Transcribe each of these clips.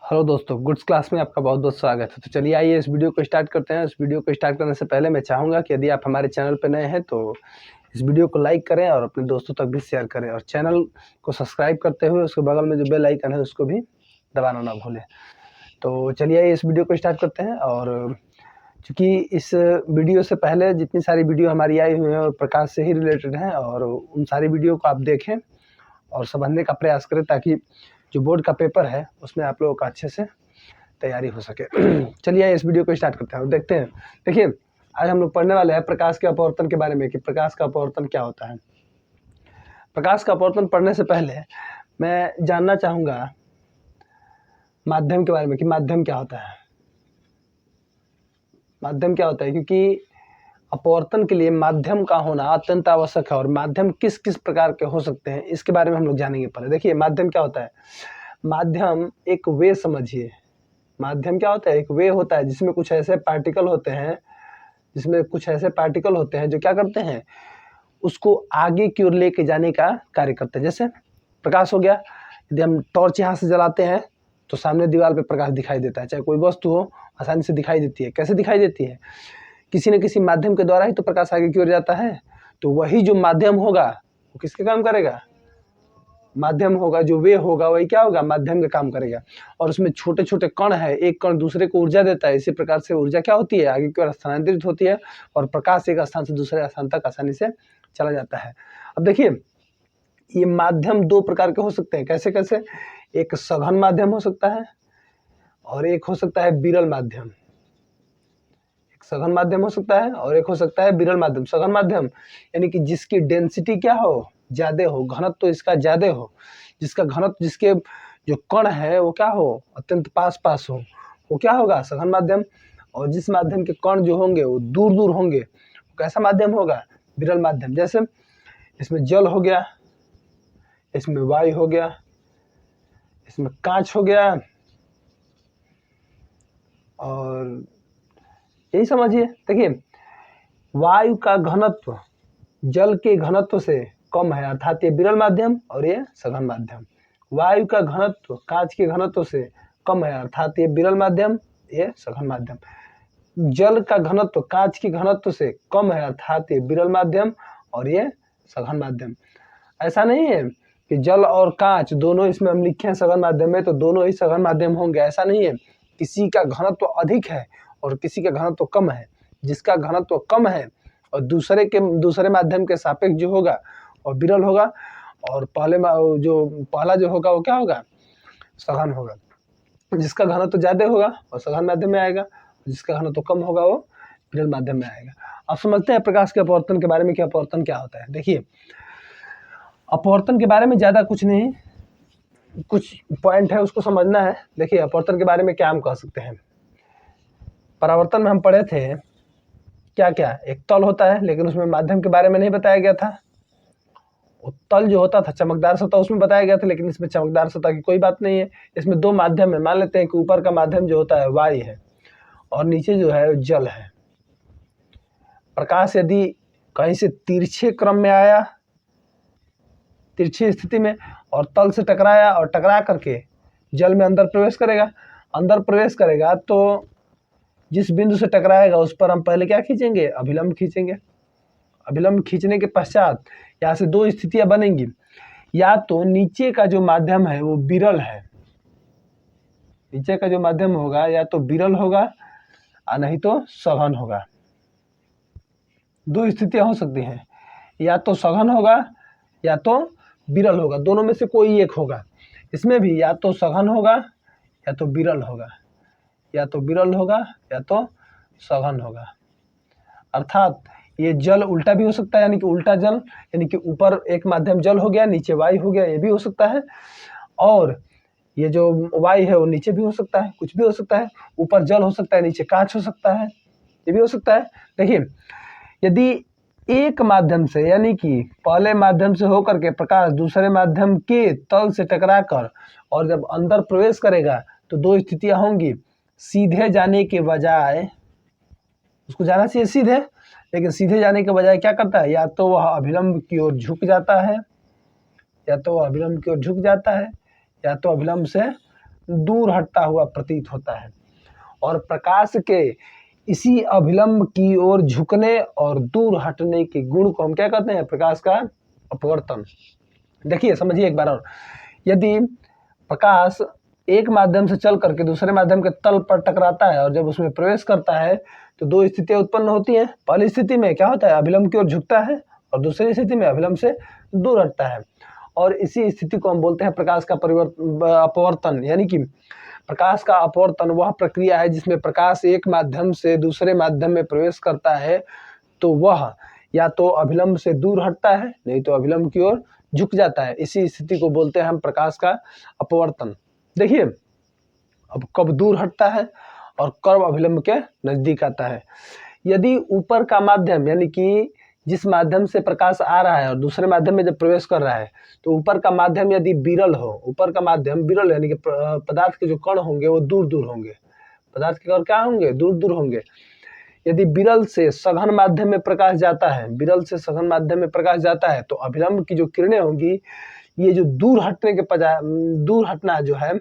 Hello दोस्तों, goods class में आपका बहुत बहुत स्वागत है। तो चलिए आइए इस वीडियो को स्टार्ट करते हैं। इस वीडियो को स्टार्ट करने से पहले मैं चाहूँगा कि यदि आप हमारे चैनल पर नए हैं तो इस वीडियो को लाइक करें और अपने दोस्तों तक भी शेयर करें, और चैनल को सब्सक्राइब करते हुए उसके बगल में जो बेल आइकन है उसको भी दबाना ना भूलें। तो चलिए आइए इस वीडियो को स्टार्ट करते हैं। और चूँकि इस वीडियो से पहले जितनी सारी वीडियो हमारी आई हुई हैं और प्रकाश से ही रिलेटेड हैं, और उन सारी वीडियो को आप देखें और समझने का प्रयास करें ताकि जो बोर्ड का पेपर है उसमें आप लोगों का अच्छे से तैयारी हो सके। चलिए इस वीडियो को स्टार्ट करते हैं और देखते हैं। देखिए, आज हम लोग पढ़ने वाले हैं प्रकाश के अपवर्तन के बारे में कि प्रकाश का अपवर्तन क्या होता है। प्रकाश का अपवर्तन पढ़ने से पहले मैं जानना चाहूँगा माध्यम के बारे में कि माध्यम क्या होता है। माध्यम क्या होता है, क्योंकि अपवर्तन के लिए माध्यम का होना अत्यंत आवश्यक है, और माध्यम किस किस प्रकार के हो सकते हैं इसके बारे में हम लोग जानेंगे। पहले देखिए माध्यम क्या होता है। माध्यम एक वे समझिए। माध्यम क्या होता है, एक वे होता है जिसमें कुछ ऐसे पार्टिकल होते हैं जो क्या करते हैं, उसको आगे की ओर लेके जाने का कार्य करते हैं। जैसे प्रकाश हो गया, यदि हम टॉर्च यहाँ से जलाते हैं तो सामने दीवार पे प्रकाश दिखाई देता है। चाहे कोई वस्तु हो आसानी से दिखाई देती है। कैसे दिखाई देती है? किसी न किसी माध्यम के द्वारा ही तो प्रकाश आगे की ओर जाता है। तो वही जो माध्यम होगा वो किसके काम करेगा? माध्यम होगा। जो वे होगा वही क्या होगा? माध्यम का काम करेगा। और उसमें छोटे छोटे कण है, एक कण दूसरे को ऊर्जा देता है। इसी प्रकार से ऊर्जा क्या होती है, आगे की ओर स्थानांतरित होती है, और प्रकाश एक स्थान से दूसरे स्थान तक आसानी से चला जाता है। अब देखिए, ये माध्यम दो प्रकार के हो सकते हैं। कैसे कैसे? एक सघन माध्यम हो सकता है और एक हो सकता है विरल माध्यम। एक सघन माध्यम हो सकता है और एक हो सकता है विरल माध्यम। सघन माध्यम यानी कि जिसकी डेंसिटी क्या हो, ज्यादा हो, घनत्व तो इसका ज्यादा हो, जिसका घनत्व, जिसके जो कण है वो क्या हो, अत्यंत पास पास हो, वो क्या होगा? सघन माध्यम। और जिस माध्यम के कण जो होंगे वो दूर दूर होंगे, वो कैसा माध्यम होगा? विरल माध्यम। जैसे इसमें जल हो गया, इसमें वायु हो गया, इसमें कांच हो गया, और यही समझिए। देखिए, वायु का घनत्व जल के घनत्व से कम है, अर्थात ये विरल माध्यम और ये सघन माध्यम। वायु का घनत्व कांच के घनत्व से कम है, अर्थात ये विरल माध्यम, ये सघन माध्यम। जल का घनत्व कांच के घनत्व से कम है, अर्थात ये विरल माध्यम और ये सघन माध्यम। ऐसा नहीं है कि जल और कांच दोनों इसमें हम लिखे हैं सघन माध्यम में तो दोनों ही सघन माध्यम होंगे, ऐसा नहीं है। किसी का घनत्व अधिक है और किसी का घनत्व कम है। जिसका घनत्व कम है और दूसरे माध्यम के सापेक्ष जो होगा और विरल होगा, और पहला जो होगा वो क्या होगा? सघन होगा। जिसका घनत्व ज्यादा होगा वो सघन माध्यम में आएगा, जिसका घनत्व कम होगा वो विरल माध्यम में आएगा। अब समझते हैं प्रकाश के अपवर्तन के बारे में कि अपवर्तन क्या होता है। देखिए, अपवर्तन के बारे में ज्यादा कुछ नहीं, कुछ पॉइंट है उसको समझना है। देखिए, अपवर्तन के बारे में क्या हम कह सकते हैं। परावर्तन में हम पढ़े थे क्या क्या, एक तल होता है, लेकिन उसमें माध्यम के बारे में नहीं बताया गया था। वो तल जो होता था चमकदार सतह, उसमें बताया गया था, लेकिन इसमें चमकदार सतह की कोई बात नहीं है। इसमें दो माध्यम है। मान लेते हैं कि ऊपर का माध्यम जो होता है वायु है और नीचे जो है जल है। प्रकाश यदि कहीं से तिरछे क्रम में आया, तिरछी स्थिति में, और तल से टकराया और टकरा करके जल में अंदर प्रवेश करेगा तो जिस बिंदु से टकराएगा उस पर हम पहले क्या खींचेंगे? अभिलंब खींचेंगे। अभिलंब खींचने के पश्चात यहाँ से दो स्थितियां बनेंगी। या तो नीचे का जो माध्यम है वो विरल है, नीचे का जो माध्यम होगा या तो विरल होगा और नहीं तो सघन होगा। दो स्थितियां हो सकती हैं, या तो सघन होगा या तो विरल होगा, दोनों में से कोई एक होगा। इसमें भी या तो सघन होगा या तो विरल होगा, या तो विरल होगा या तो सघन होगा। अर्थात ये जल उल्टा भी हो सकता है, यानी कि उल्टा जल, यानी कि ऊपर एक माध्यम जल हो गया, नीचे वायु हो गया, ये भी हो सकता है। और ये जो वायु है वो नीचे भी हो सकता है, कुछ भी हो सकता है। ऊपर जल हो सकता है, नीचे कांच हो सकता है, ये भी हो सकता है। देखिए, यदि एक माध्यम से यानी कि पहले माध्यम से होकर के प्रकाश दूसरे माध्यम के तल से टकरा कर और जब अंदर प्रवेश करेगा तो दो स्थितियां होंगी। सीधे जाने के बजाय, उसको जाना चाहिए सीधे, लेकिन सीधे जाने के बजाय क्या करता है? या तो वह अभिलंब की ओर झुक जाता है, या तो अभिलंब से दूर हटता हुआ प्रतीत होता है। और प्रकाश के इसी अभिलंब की ओर झुकने और दूर हटने के गुण को हम क्या कहते हैं? प्रकाश का अपवर्तन। देखिए समझिए एक बार और, यदि प्रकाश एक माध्यम से चल करके दूसरे माध्यम के तल पर टकराता है और जब उसमें प्रवेश करता है तो दो स्थितियां उत्पन्न होती हैं। पहली स्थिति में क्या होता है? अभिलंब की ओर झुकता है और दूसरी स्थिति में अभिलंब से दूर हटता है। और इसी स्थिति को हम बोलते हैं प्रकाश का अपवर्तन। यानी कि प्रकाश का अपवर्तन वह प्रक्रिया है जिसमें प्रकाश एक माध्यम से दूसरे माध्यम में प्रवेश करता है तो वह या तो अभिलंब से दूर हटता है, नहीं तो अभिलंब की ओर झुक जाता है। इसी स्थिति को बोलते हैं हम प्रकाश का अपवर्तन। देखिए अब कब दूर हटता है और कब अभिलंब के नजदीक आता है। यदि ऊपर का माध्यम यानी कि जिस माध्यम से प्रकाश आ रहा है और दूसरे माध्यम में जब प्रवेश कर रहा है तो ऊपर का माध्यम यदि विरल हो, ऊपर का माध्यम विरल यानी कि पदार्थ के जो कण होंगे वो दूर दूर होंगे, पदार्थ के कण क्या होंगे? दूर दूर होंगे। यदि विरल से सघन माध्यम में प्रकाश जाता है, विरल से सघन माध्यम में प्रकाश जाता है तो अभिलंब की जो किरणें होंगी ये जो दूर हटने के दूर हटना जो है,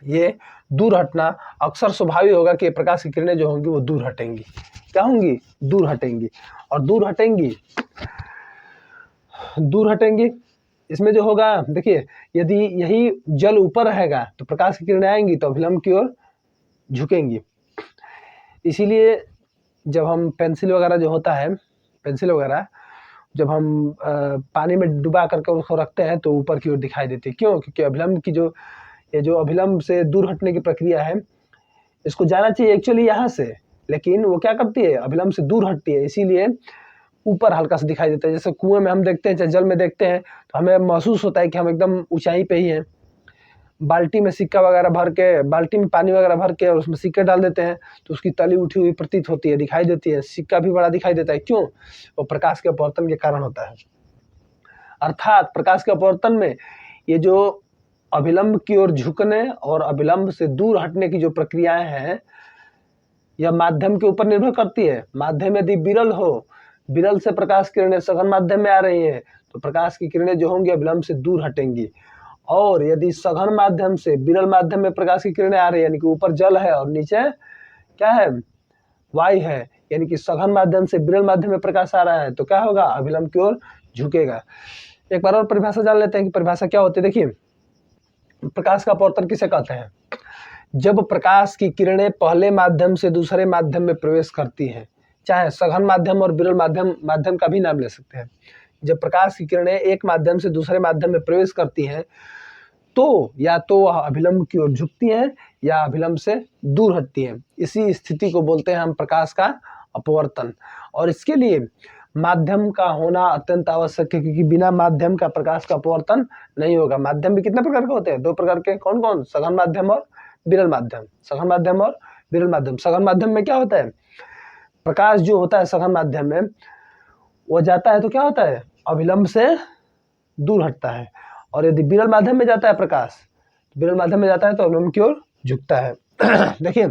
ये दूर हटना अक्सर स्वाभाविक होगा कि प्रकाश की किरणें जो होंगी वो दूर हटेंगी। क्या होंगी? दूर हटेंगी। और दूर हटेंगी इसमें जो होगा, देखिए यदि यही जल ऊपर रहेगा तो प्रकाश की किरणें आएंगी तो अभिलंब की ओर झुकेंगी। इसीलिए जब हम पेंसिल वगैरह जो होता है, पेंसिल वगैरह जब हम पानी में डुबा करके उसको रखते हैं तो ऊपर की ओर दिखाई देती है। क्यों? क्योंकि अभिलंब की जो अभिलंब से दूर हटने की प्रक्रिया है इसको जाना चाहिए एक्चुअली यहाँ से, लेकिन वो क्या करती है? अभिलंब से दूर हटती है, इसीलिए ऊपर हल्का सा दिखाई देता है। जैसे कुएं में हम देखते हैं, चाहे जल में देखते हैं तो हमें महसूस होता है कि हम एकदम ऊंचाई पे ही हैं। बाल्टी में सिक्का वगैरह भर के, बाल्टी में पानी वगैरह भर के और उसमें सिक्के डाल देते हैं तो उसकी तली उठी हुई प्रतीत होती है, दिखाई देती है, सिक्का भी बड़ा दिखाई देता है। क्यों? वो प्रकाश के अपवर्तन के कारण होता है। अर्थात प्रकाश के अपवर्तन में ये जो अभिलंब की ओर झुकने और अभिलंब से दूर हटने की जो प्रक्रियाएं हैं यह माध्यम के ऊपर निर्भर करती है। माध्यम यदि विरल हो, विरल से प्रकाश किरणें सघन माध्यम में आ रही हैं तो प्रकाश की किरणें जो होंगी अभिलंब से दूर हटेंगी। और यदि सघन माध्यम से विरल माध्यम में प्रकाश की किरणें आ रही है, यानी कि ऊपर जल है और नीचे क्या है? वायु है, यानी कि सघन माध्यम से विरल माध्यम में प्रकाश आ रहा है तो क्या होगा? अभिलंब की ओर झुकेगा। एक बार और परिभाषा जान लेते हैं कि परिभाषा क्या होती है। देखिए प्रकाश का अपवर्तन किसे कहते हैं? जब प्रकाश की किरणें पहले माध्यम से दूसरे माध्यम में प्रवेश करती हैं, चाहे सघन माध्यम और विरल माध्यम का भी नाम ले सकते हैं। जब प्रकाश की किरणें एक माध्यम से दूसरे माध्यम में प्रवेश करती हैं तो या तो वह अभिलंब की ओर झुकती हैं या अभिलंब से दूर हटती हैं। इसी स्थिति को बोलते हैं हम प्रकाश का अपवर्तन। और इसके लिए माध्यम का होना अत्यंत आवश्यक है, क्योंकि बिना माध्यम का प्रकाश का अपवर्तन नहीं होगा। माध्यम भी कितने प्रकार के होते हैं? दो प्रकार के। कौन कौन? सघन माध्यम और विरल माध्यम। सघन माध्यम और विरल माध्यम। सघन माध्यम में क्या होता है? प्रकाश जो होता है सघन माध्यम में वो जाता है तो क्या होता है? अभिलंब से दूर हटता है। और यदि विरल माध्यम में जाता है प्रकाश, विरल माध्यम में जाता है तो अभिलंब की ओर झुकता है। देखिए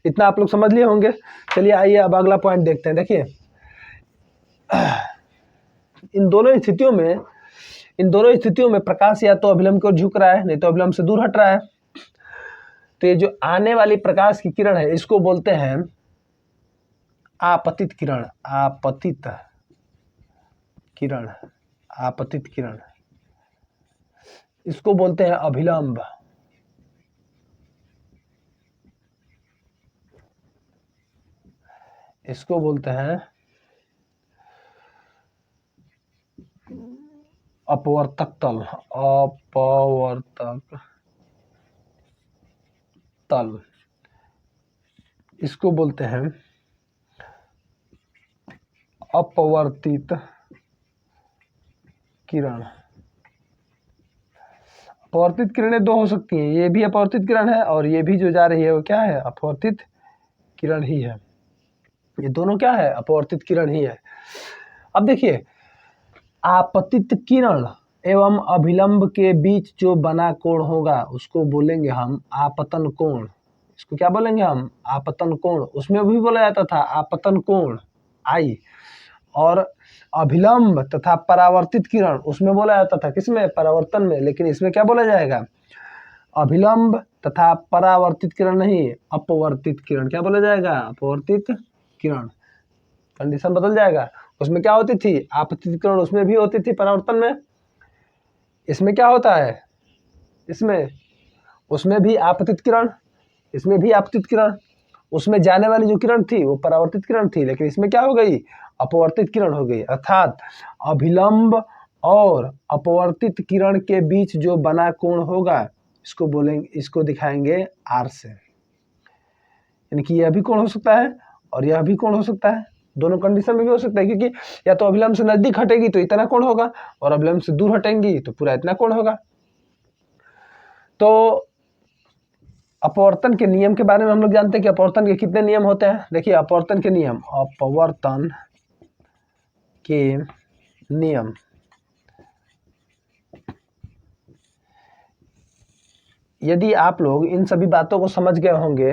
इतना आप लोग समझ लिए होंगे। चलिए आइए अब अगला पॉइंट देखते हैं। देखिए इन दोनों स्थितियों में प्रकाश या तो अभिलंब की ओर झुक रहा है, नहीं तो अभिलंब से दूर हट रहा है। तो ये जो आने वाली प्रकाश की किरण है इसको बोलते हैं आपतित किरण। आपतित किरण इसको बोलते हैं अभिलंब। इसको बोलते हैं अपवर्तक तल। इसको बोलते हैं अपवर्तित किरण। अपवर्तित किरणें दो हो सकती हैं, ये भी अपवर्तित किरण है और ये भी जो जा रही है वो क्या है? अपवर्तित किरण ही है। ये दोनों क्या है? अपवर्तित किरण ही है। अब देखिए आपतित किरण एवं अभिलंब के बीच जो बना कोण होगा उसको बोलेंगे हम आपतन कोण। इसको क्या बोलेंगे हम? आपतन कोण। उसमें भी बोला जाता था आपतन कोण आई। और अभिलंब तथा परावर्तित किरण, उसमें बोला जाता था किसमें, परावर्तन में, लेकिन इसमें क्या बोला जाएगा, अभिलंब तथा परावर्तित किरण नहीं, अपवर्तित किरण। क्या बोला जाएगा, अपवर्तित किरण। कंडीशन बदल जाएगा। उसमें क्या होती थी, आपतित किरण उसमें भी होती थी परावर्तन में। इसमें क्या होता है, इसमें उसमें भी आपतित किरण, इसमें भी आपतित किरण। उसमें जाने वाली जो किरण थी वो परावर्तित किरण थी, लेकिन इसमें क्या हो गई, अपवर्तित किरण हो गई। अर्थात अभिलंब और अपवर्तित किरण के बीच जो बना कोण होगा इसको बोलेंगे, इसको दिखाएंगे आर से। यानी कि यह भी कोण हो सकता है और यह भी कोण हो सकता है, दोनों कंडीशन में भी हो सकता है, क्योंकि या तो अभिलंब से नजदीक हटेगी तो इतना कोण होगा और अभिलंब से दूर हटेंगी तो पूरा इतना कोण होगा। तो अपवर्तन के नियम के बारे में हम लोग जानते हैं कि अपवर्तन के कितने नियम होते हैं। देखिए अपवर्तन के नियम, अपवर्तन के नियम, यदि आप लोग इन सभी बातों को समझ गए होंगे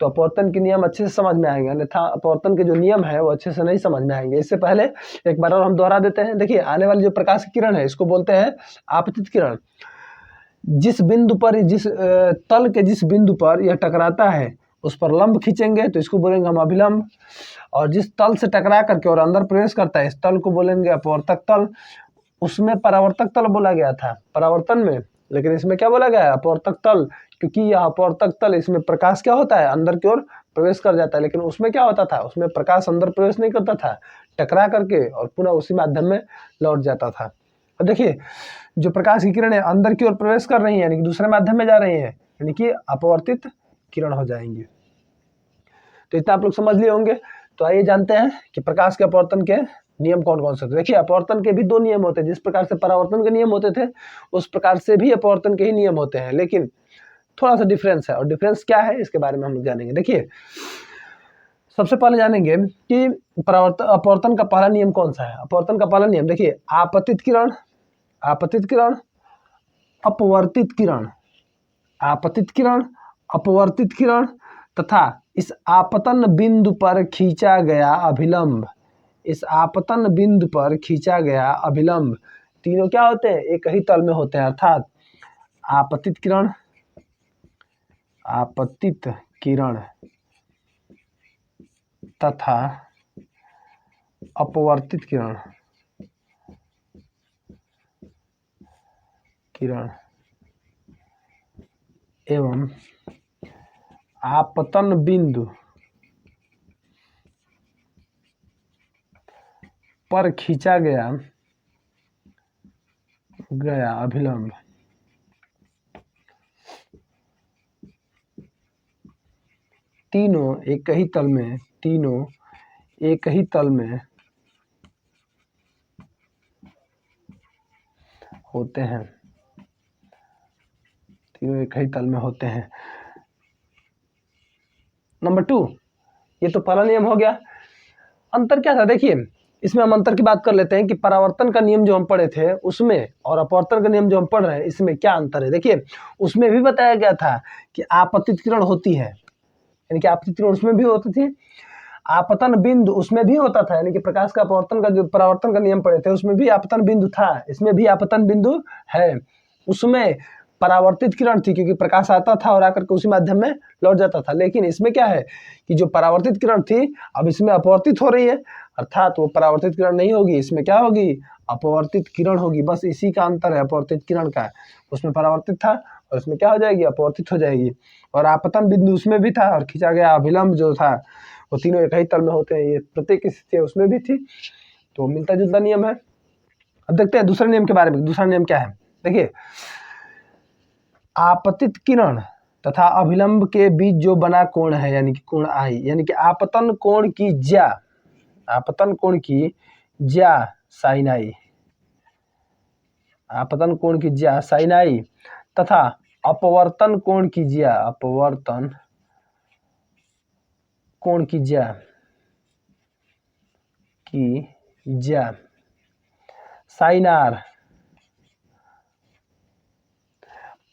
तो अपवर्तन के नियम अच्छे से समझ में आएंगे, अन्यथा अपवर्तन के जो नियम है वो अच्छे से नहीं समझ में आएंगे। इससे पहले एक बार और हम दोहरा देते हैं। देखिए आने वाली जो प्रकाश की किरण है इसको बोलते हैं आपतित किरण। जिस बिंदु पर, जिस तल के जिस बिंदु पर यह टकराता है उस पर लंब खींचेंगे तो इसको बोलेंगे हम अभिलंब, और जिस तल से टकरा करके और अंदर प्रवेश करता है इस तल को बोलेंगे अपवर्तक तल। उसमें परावर्तक तल बोला गया था परावर्तन में, लेकिन इसमें क्या बोला गया है, अपवर्तक तल, क्योंकि यह अपवर्तक तल, इसमें प्रकाश क्या होता है, अंदर की ओर प्रवेश कर जाता है, लेकिन उसमें क्या होता था, उसमें प्रकाश अंदर प्रवेश नहीं करता था, टकरा करके और पुनः उसी माध्यम में लौट जाता था। और देखिए जो प्रकाश की किरणें अंदर की ओर प्रवेश कर रही हैं यानी कि दूसरे माध्यम में जा रही हैं, यानी कि अपवर्तित किरण हो जाएंगी। तो इतना आप लोग समझ लिए होंगे। तो आइए जानते हैं कि प्रकाश के अपवर्तन के नियम कौन कौन से थे। देखिए अपवर्तन के भी दो नियम होते हैं, जिस प्रकार से परावर्तन के नियम होते थे उस प्रकार से भी अपवर्तन के ही नियम होते हैं, लेकिन थोड़ा सा डिफरेंस है। और डिफरेंस क्या है इसके बारे में हम लोग जानेंगे। देखिए सबसे पहले जानेंगे कि अपवर्तन का पहला नियम कौन सा है। अपवर्तन का पहला नियम देखिए, आपतित किरण, आपतित किरण, अपवर्तित किरण, आपतित किरण, अपवर्तित किरण तथा इस आपतन बिंदु पर खींचा गया अभिलंब, इस आपतन बिंदु पर खींचा गया अभिलंब, तीनों क्या होते हैं, एक ही तल में होते हैं। अर्थात आपतित किरण, आपतित किरण तथा अपवर्तित किरण, किरण एवं आपतन बिंदु पर खींचा गया अभिलंब, तीनों एक ही तल में, तीनों एक ही तल में होते हैं, तीनों एक ही तल में होते हैं। नंबर 2, ये तो पहला नियम हो गया। अंतर क्या था, देखिए इसमें हम अंतर की बात कर लेते हैं कि परावर्तन का नियम जो हम पढ़े थे उसमें और अपवर्तन का नियम जो हम पढ़ रहे हैं इसमें क्या अंतर है। देखिए उसमें भी बताया गया था कि आपतित किरण होती है, यानी कि आपतित किरण उसमें भी होती थी, आपतन बिंदु उसमें भी होता था, यानी कि प्रकाश का अपवर्तन का जो परावर्तन का नियम पढ़े थे उसमें भी आपतन बिंदु था, इसमें भी आपतन बिंदु है। उसमें परावर्तित किरण थी क्योंकि प्रकाश आता था और आकर के उसी माध्यम में लौट जाता था, लेकिन इसमें क्या है कि जो परावर्तित किरण थी अब इसमें अपवर्तित हो रही है, अर्थात वो परावर्तित किरण नहीं होगी, इसमें क्या होगी, अपवर्तित किरण होगी। बस इसी का अंतर है अपवर्तित किरण का, उसमें परावर्तित था और इसमें क्या हो जाएगी, अपवर्तित हो जाएगी। और आपतन बिंदु उसमें भी था और खींचा गया अभिलंब जो था वो तीनों एक ही तल में होते हैं, ये प्रत्येक स्थिति उसमें भी थी, तो मिलता जुलता नियम है। अब देखते हैं दूसरे नियम के बारे में। दूसरा नियम क्या है, देखिए आपतित किरण तथा अभिलंब के बीच जो बना कोण है यानी कि कोण आई, यानी कि आपतन कोण की ज्या, आपतन कोण की ज्या साइन आई, आपतन कोण की ज्या साइन आई तथा अपवर्तन कोण की ज्या, अपवर्तन कोण की ज्या साइन आर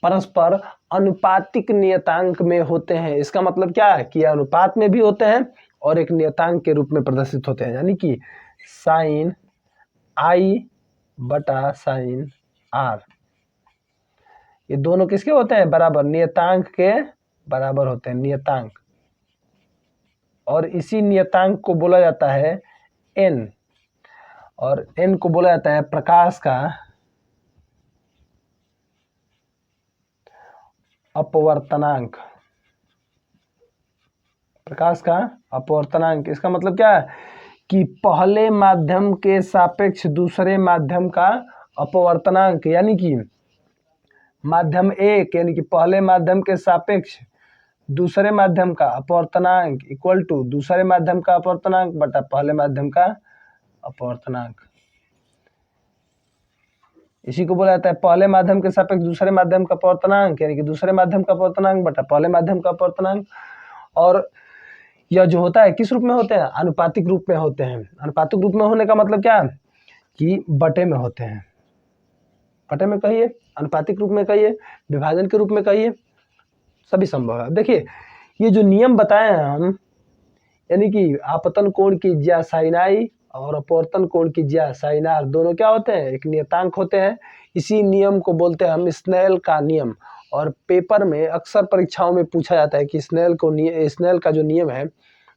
परस्पर अनुपातिक नियतांक में होते हैं। इसका मतलब क्या है कि अनुपात में भी होते हैं और एक नियतांक के रूप में प्रदर्शित होते हैं, यानी कि साइन I बटा साइन R। ये दोनों किसके होते हैं? बराबर, नियतांक के बराबर होते हैं, नियतांक। और इसी नियतांक को बोला जाता है n, और n को बोला जाता है प्रकाश का अपवर्तनांक। प्रकाश का अपवर्तनांक, इसका मतलब क्या है कि पहले माध्यम के सापेक्ष दूसरे माध्यम का अपवर्तनांक, यानी कि माध्यम एक यानी कि पहले माध्यम के सापेक्ष दूसरे माध्यम का अपवर्तनांक इक्वल टू दूसरे माध्यम का अपवर्तनांक बटा पहले माध्यम का अपवर्तनांक। इसी को बोला जाता है पहले माध्यम के सापेक्ष दूसरे माध्यम का अपवर्तनांक, यानी कि दूसरे माध्यम का अपवर्तनांक बटा पहले माध्यम का अपवर्तनांक। और यह जो होता है किस रूप में होते हैं? आनुपातिक रूप में होते हैं। आनुपातिक रूप में होने का मतलब क्या है कि बटे में होते हैं। बटे में कहिए, आनुपातिक रूप में कहिए, विभाजन के रूप में कहिए, सभी संभव है। देखिए ये जो नियम बताए हैं हम, यानी कि आपतन कोण की ज्या साइन आई और अपवर्तन कोण की ज्या साइन आर, दोनों क्या होते हैं? एक नियतांक होते हैं। इसी नियम को बोलते हैं हम स्नेल का नियम। और पेपर में अक्सर परीक्षाओं में पूछा जाता है कि स्नेल का जो नियम है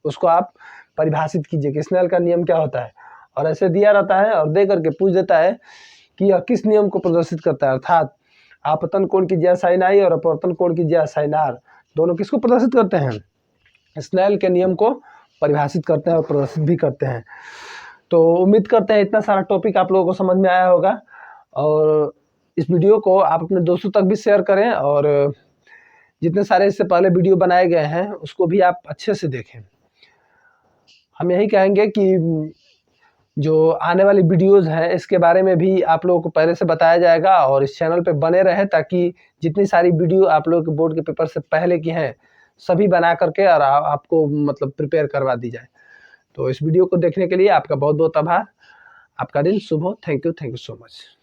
उसको आप परिभाषित कीजिए कि स्नेल का नियम क्या होता है। और ऐसे दिया रहता है और दे करके पूछ देता है कि यह किस नियम को प्रदर्शित करता है, अर्थात आपतन कोण की ज्या साइन आई और अपवर्तन कोण की ज्या साइन आर दोनों किसको प्रदर्शित करते हैं? स्नेल के नियम को परिभाषित करते हैं और प्रदर्शित भी करते हैं। तो उम्मीद करते हैं इतना सारा टॉपिक आप लोगों को समझ में आया होगा, और इस वीडियो को आप अपने दोस्तों तक भी शेयर करें, और जितने सारे इससे पहले वीडियो बनाए गए हैं उसको भी आप अच्छे से देखें। हम यही कहेंगे कि जो आने वाली वीडियोस हैं इसके बारे में भी आप लोगों को पहले से बताया जाएगा, और इस चैनल पे बने रहे ताकि जितनी सारी वीडियो आप लोगों के बोर्ड के पेपर से पहले की हैं सभी बना करके और आपको मतलब प्रिपेयर करवा दी जाए। तो इस वीडियो को देखने के लिए आपका बहुत बहुत आभार। आपका दिन शुभ हो। Thank you so much.